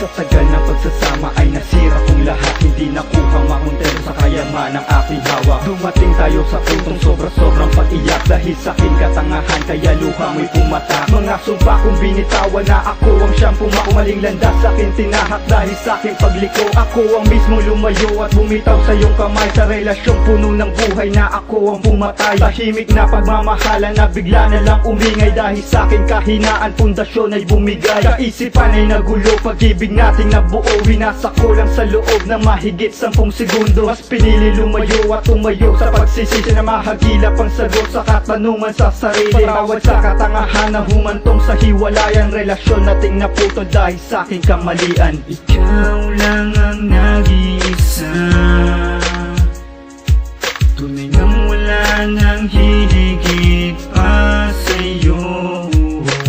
Sa tagal ng pagsasama ay nasira kong lahat. Hindi nakuha makontento sa kayaman ng aking hawak. Dumating tayo sa puntong sobrang pag-iyak. Dahil sa aking katangahan kaya luha mo'y pumata. Mga sumpa kong binitawan na ako ang siyang pumakumaling landas sa akin tinahak. Dahil sa aking pagliko ako ang mismo lumayo at bumitaw sa iyong kamay. Sa relasyong puno ng buhay na ako ang pumatay. Tahimik na pagmamahalan na bigla na lang umingay. Dahil sa aking kahinaan pundasyon ay bumigay. Kaisipan ay nagulo, pag-ibig nating nabuo winasa ko lang sa loob ng mahigit 10 segundo. Mas pinili lumayo at tumayo sa pagsisisi na mahagilap ang sagot sa katanungan sa sarili. Patawad sa katangahan na humantong sa hiwalayan. Relasyon nating naputo dahil sa aking kamalian. Ikaw lang ang nag-iisa, tunay nang wala nang hihigit pa sa'yo.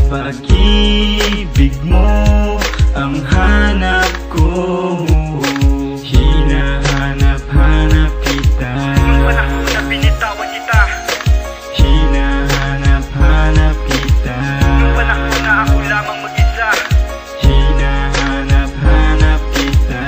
Pag-ibig mo ang hanap ko, hinahanap-hanap kita. Nung panahon na binitawan kita, Hinahanap-hanap kita. nung panahon na ako lamang mag-isa, Hinahanap-hanap kita.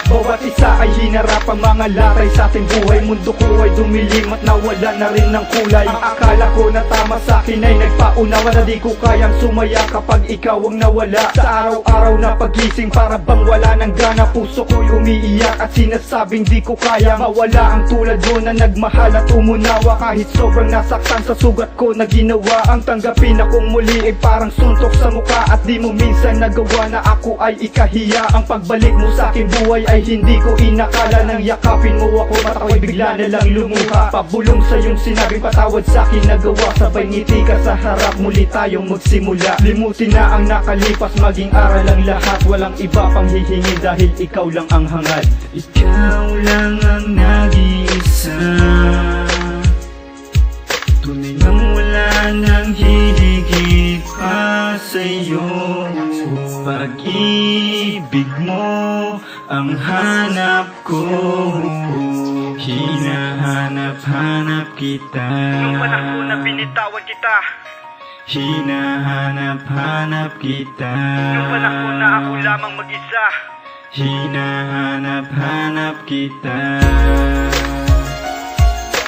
bawat isa ay hinarap ang mga latay sa ating buhay. Mundo ko ay dumilim at nawala na rin ng kulay. Ang akala ko na tama sa akin ay nagpaunawa na di ko kayang sumaya kapag ikaw ang nawala. Sa araw-araw na pagising para bang wala ng gana. Puso ko'y umiiyak at sinasabing di ko kaya mawala ang tulad mo na nagmahal at umunawa. Kahit sobrang nasaktan sa sugat ko na ginawa, ang tanggapin akong muli ay parang suntok sa mukha. At di mo minsan nagawa na ako ay ikahiya. Ang pagbalik mo sa aking buhay ay hindi ko inakala. Nang yakapin mo ako mata ko'y bigla na lang lumuha. Pabulong sa iyong sinabing patawad sa akin nagawa. Sabay ngiti ka sa harap, muli tayong magsimula. Limutin na ang nakalipas, maging aral ang lahat. Walang iba pang hihingin dahil ikaw lang ang hangad. Ikaw lang ang nag-iisa, tunay nang wala nang hihigit pa sa'yo. Pag-ibig mo ang hanap ko, hinahanap-hanap kita. Nung panahon na binitawan kita, Hinahanap-hanap kita. nung panahon na ako lamang mag-isa, Hinahanap-hanap kita.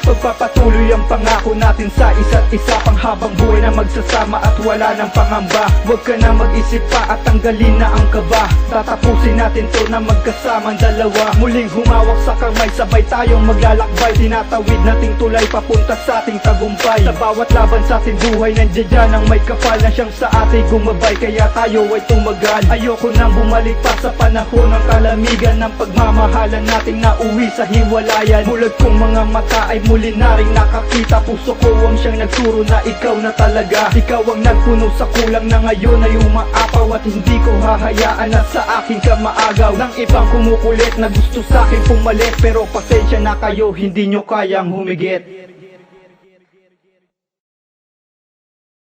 pagpapatuloy ang pangako natin sa isa't isa. Panghabang buhay na magsasama at wala ng pangamba. Huwag ka na mag-isip pa at tanggalin na ang kaba. Tatapusin natin to na magkasamang dalawa. Muling humawak sa kamay, sabay tayong maglalakbay. Tinatawid nating tulay papunta sa ating tagumpay. Sa bawat laban sa ating buhay, nandiyan dyan ang may kapal na siyang sa ating gumabay. Kaya tayo ay tumagal. Ayoko nang bumalik pa sa panahon ng kalamigan. Ng pagmamahalan nating nauwi sa hiwalayan. Bulad kong mga mata ay muli na rin nakakita. Puso ko ang siyang nagturo na ikaw na talaga. Ikaw ang nagpuno sa kulang na ngayon ay umaapaw. At hindi ko hahayaan na sa akin ka maagaw. Nang ibang kumukulit na gusto sa akin pumalit. Pero pasensya na kayo, hindi nyo kayang humigit.